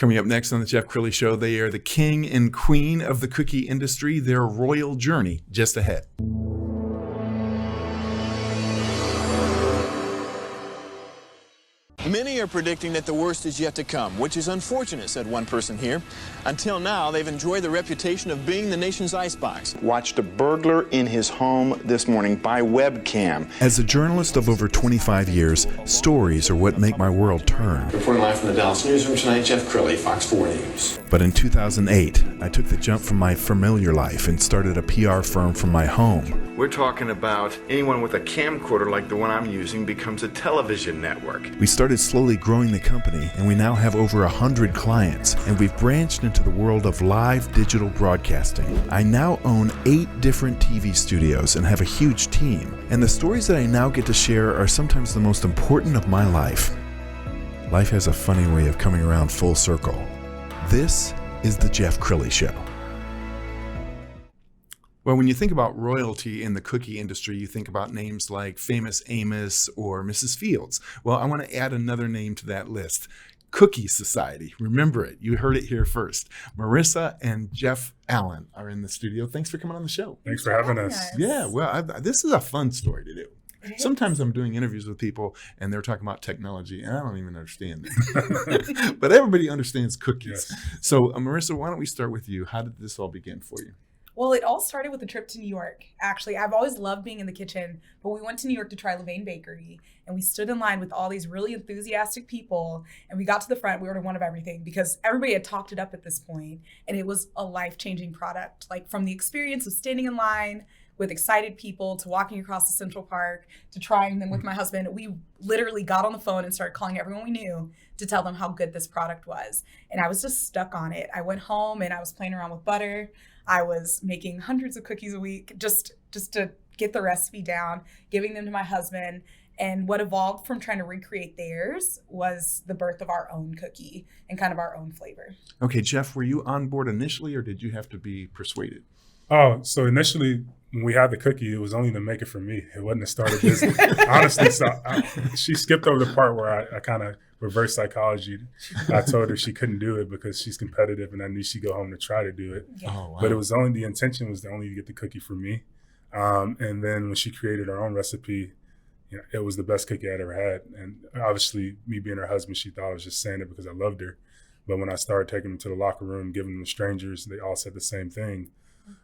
Coming up next on the Jeff Crilley Show, they are the king and queen of the cookie industry, their royal journey just ahead. Many are predicting that the worst is yet to come, which is unfortunate, said one person here. Until now, they've enjoyed the reputation of being the nation's icebox. Watched a burglar in his home this morning by webcam. As a journalist of over 25 years, stories are what make my world turn. Reporting live from the Dallas newsroom tonight, Jeff Crilley, Fox 4 News. But in 2008, I took the jump from my familiar life and started a PR firm from my home. We're talking about anyone with a camcorder like the one I'm using becomes a television network. We started slowly growing the company, and we now have over 100 clients, and we've branched into the world of live digital broadcasting. I now own 8 different TV studios and have a huge team, and the stories that I now get to share are sometimes the most important of my life. Life has a funny way of coming around full circle. This is the Jeff Crilley Show. Well, when you think about royalty in the cookie industry, you think about names like Famous Amos or Mrs. Fields. Well, I want to add another name to that list. Cookie Society. Remember it. You heard it here first. Marissa and Jeff Allen are in the studio. Thanks for coming on the show. Thanks for having us. Yeah, well, this is a fun story to do. Sometimes I'm doing interviews with people and they're talking about technology and I don't even understand it. But everybody understands cookies. Yes. So Marissa, why don't we start with you? How did this all begin for you? Well, it all started with a trip to New York. Actually, I've always loved being in the kitchen, but we went to New York to try Levain Bakery, and we stood in line with all these really enthusiastic people, and we got to the front, we ordered one of everything, because everybody had talked it up at this point, and it was a life-changing product. Like, from the experience of standing in line with excited people to walking across the Central Park to trying them with my husband, we literally got on the phone and started calling everyone we knew to tell them how good this product was. And I was just stuck on it. I went home and I was playing around with butter. I was making hundreds of cookies a week just to get the recipe down, giving them to my husband. And what evolved from trying to recreate theirs was the birth of our own cookie and kind of our own flavor. Okay, Jeff, were you on board initially or did you have to be persuaded? Oh, so initially when we had the cookie, it was only to make it for me. It wasn't to start a business. Honestly, she skipped over the part where I kind of reverse psychology. I told her she couldn't do it because she's competitive and I knew she'd go home to try to do it. Yeah. Oh, wow. But it was only, the intention was only to get the cookie for me. And then when she created her own recipe, you know, it was the best cookie I'd ever had. And obviously, me being her husband, she thought I was just saying it because I loved her. But when I started taking them to the locker room, giving them to strangers, they all said the same thing.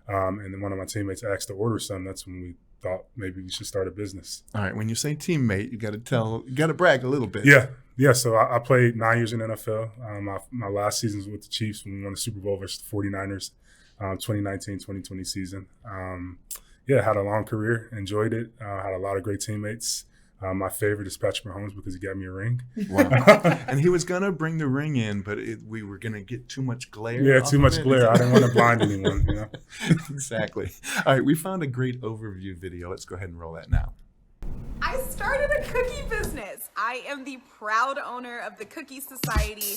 And then one of my teammates asked to order some. That's when we thought maybe we should start a business. All right. When you say teammate, you got to brag a little bit. Yeah. So I played 9 years in NFL. My last season was with the Chiefs when we won the Super Bowl versus the 49ers, 2019-2020 season. Had a long career, enjoyed it, had a lot of great teammates. My favorite is Patrick Mahomes because he got me a ring. Wow. And he was going to bring the ring in, but we were going to get too much glare. Yeah, too much glare. I didn't want to blind anyone, you know? Exactly. All right, we found a great overview video. Let's go ahead and roll that now. I started a cookie business. I am the proud owner of the Cookie Society.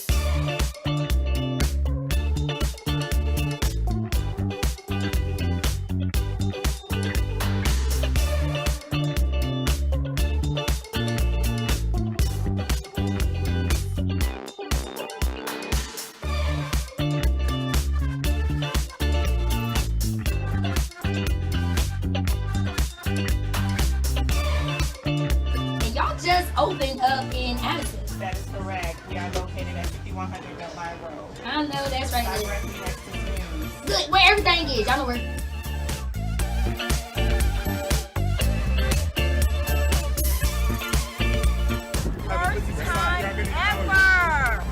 Opened up in Addison. That is correct. We are located at 5100 Belmont Road. I know that's right. Directly next to Snooze. Good, where everything is. Y'all know where. First time ever.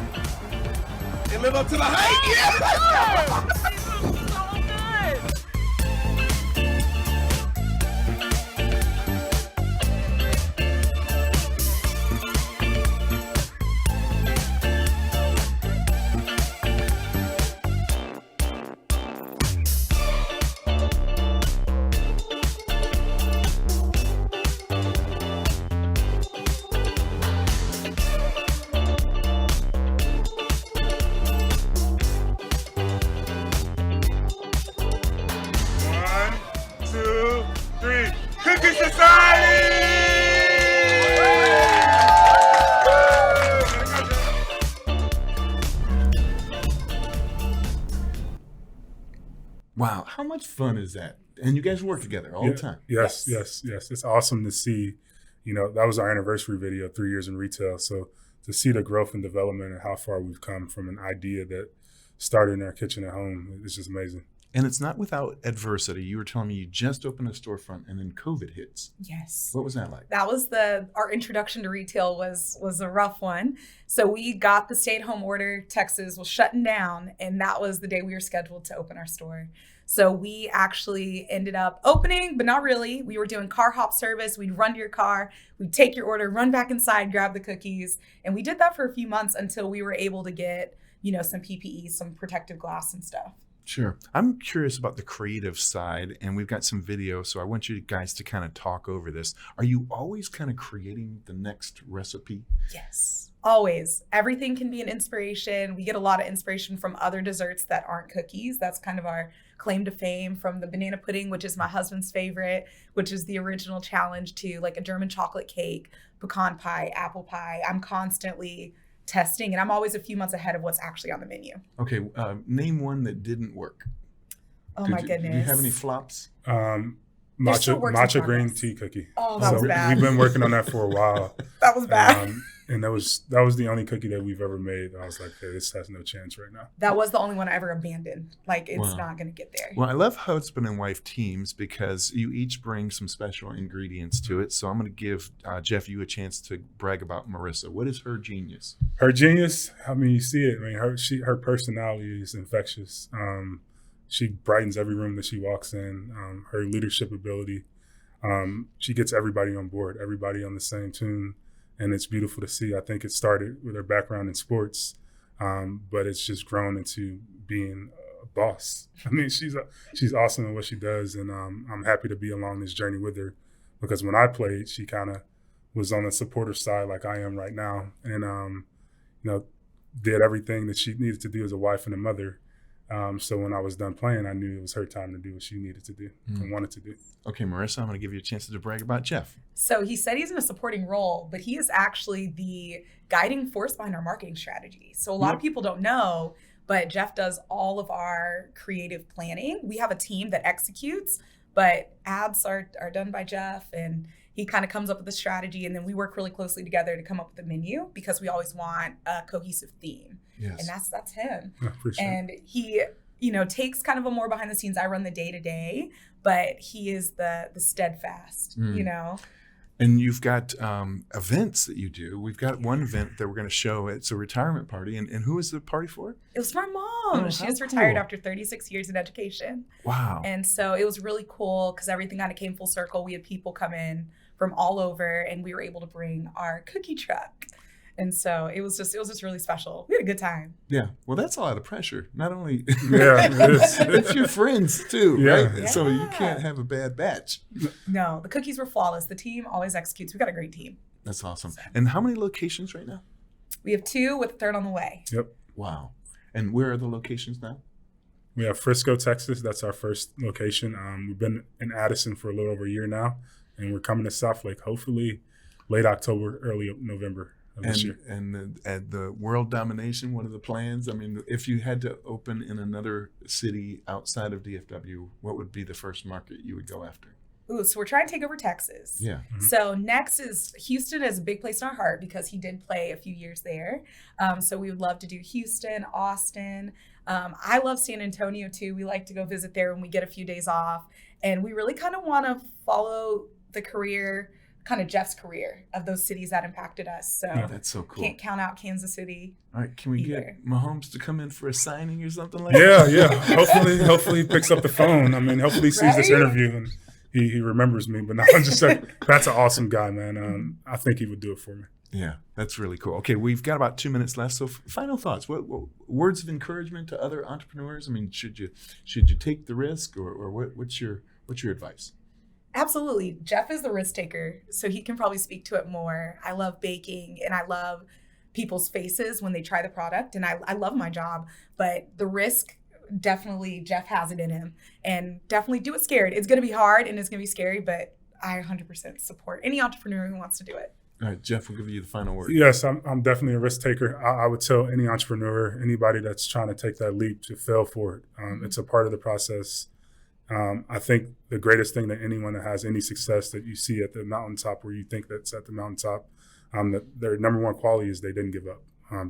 They live up to the hype. Yeah. Cookie Society! Wow. How much fun is that? And you guys work together all the time. Yes. It's awesome to see, that was our anniversary video, 3 years in retail. So to see the growth and development and how far we've come from an idea that started in our kitchen at home is just amazing. And it's not without adversity. You were telling me you just opened a storefront and then COVID hits. Yes. What was that like? That was our introduction to retail was a rough one. So we got the stay-at-home order. Texas was shutting down, and that was the day we were scheduled to open our store. So we actually ended up opening, but not really. We were doing car hop service. We'd run to your car, we'd take your order, run back inside, grab the cookies. And we did that for a few months until we were able to get, some PPE, some protective glass and stuff. Sure. I'm curious about the creative side, and we've got some video, so I want you guys to kind of talk over this. Are you always kind of creating the next recipe? Yes, always. Everything can be an inspiration. We get a lot of inspiration from other desserts that aren't cookies. That's kind of our claim to fame, from the banana pudding, which is my husband's favorite, which is the original challenge, to like a German chocolate cake, pecan pie, apple pie. I'm constantly testing, and I'm always a few months ahead of what's actually on the menu. Okay, name one that didn't work. Oh my goodness. Do you have any flops? Matcha green tea cookie. Oh, that was bad. We've been working on that for a while. That was bad. And that was the only cookie that we've ever made. I was like, hey, this has no chance right now. That was the only one I ever abandoned. Like, it's not going to get there. Well, I love husband and wife teams because you each bring some special ingredients to it. So I'm going to give Jeff, you a chance to brag about Marissa. What is her genius? Her genius, you see it. Her personality is infectious. She brightens every room that she walks in. Her leadership ability, she gets everybody on board, everybody on the same tune. And it's beautiful to see. I think it started with her background in sports, but it's just grown into being a boss. She's awesome at what she does, and I'm happy to be along this journey with her, because when I played, she kind of was on the supporter side like I am right now, and did everything that she needed to do as a wife and a mother. So when I was done playing, I knew it was her time to do what she needed to do and wanted to do. Okay, Marissa, I'm going to give you a chance to brag about Jeff. So he said he's in a supporting role, but he is actually the guiding force behind our marketing strategy. So a lot of people don't know, but Jeff does all of our creative planning. We have a team that executes, but ads are done by Jeff, and he kind of comes up with the strategy, and then we work really closely together to come up with a menu, because we always want a cohesive theme. Yes. And that's him. And he, takes kind of a more behind the scenes. I run the day to day, but he is the steadfast, And you've got events that you do. We've got one event that we're going to show. It's a retirement party. And who is the party for? It was for my mom. She was retired after 36 years in education. Wow. And so it was really cool because everything kind of came full circle. We had people come in from all over, and we were able to bring our cookie truck. And so it was just really special. We had a good time. Yeah. Well, that's a lot of pressure. Not only it is. It's your friends too, right? Yeah. So you can't have a bad batch. No, the cookies were flawless. The team always executes. We got a great team. That's awesome. And how many locations right now? We have 2 with a third on the way. Yep. Wow. And where are the locations now? We have Frisco, Texas. That's our first location. We've been in Addison for a little over a year now, and we're coming to South Lake, hopefully late October, early November. And the world domination, what are the plans? If you had to open in another city outside of DFW, what would be the first market you would go after? Ooh, so we're trying to take over Texas. Yeah. Mm-hmm. So next is Houston, is a big place in our heart because he did play a few years there. So we would love to do Houston, Austin. I love San Antonio too. We like to go visit there when we get a few days off. And we really kind of want to follow the career, kind of Jeff's career, of those cities that impacted us. So that's so cool. Can't count out Kansas City. All right, can we either. get Mahomes to come in for a signing or something like that? Yeah. Hopefully he picks up the phone. Hopefully he sees this interview and he remembers me. But no, I'm just saying, that's an awesome guy, man. I think he would do it for me. Yeah, that's really cool. Okay, we've got about 2 minutes left. So final thoughts. What words of encouragement to other entrepreneurs? Should you take the risk, or what's your advice? Absolutely. Jeff is the risk taker, so he can probably speak to it more. I love baking, and I love people's faces when they try the product, and I love my job, but the risk, definitely Jeff has it in him, and definitely do it scared. It's going to be hard and it's going to be scary, but I 100% support any entrepreneur who wants to do it. All right, Jeff, we'll give you the final word. Yes, I'm definitely a risk taker. I would tell any entrepreneur, anybody that's trying to take that leap, to fail for it. It's a part of the process. I think the greatest thing that anyone that has any success that you see at the mountaintop, where you think that's at the mountaintop, their number one quality is they didn't give up.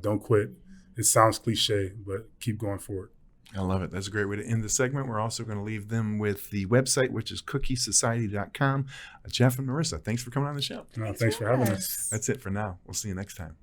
Don't quit. It sounds cliche, but keep going forward. I love it. That's a great way to end the segment. We're also going to leave them with the website, which is cookiesociety.com. Jeff and Marissa, thanks for coming on the show. Thanks for having us. That's it for now. We'll see you next time.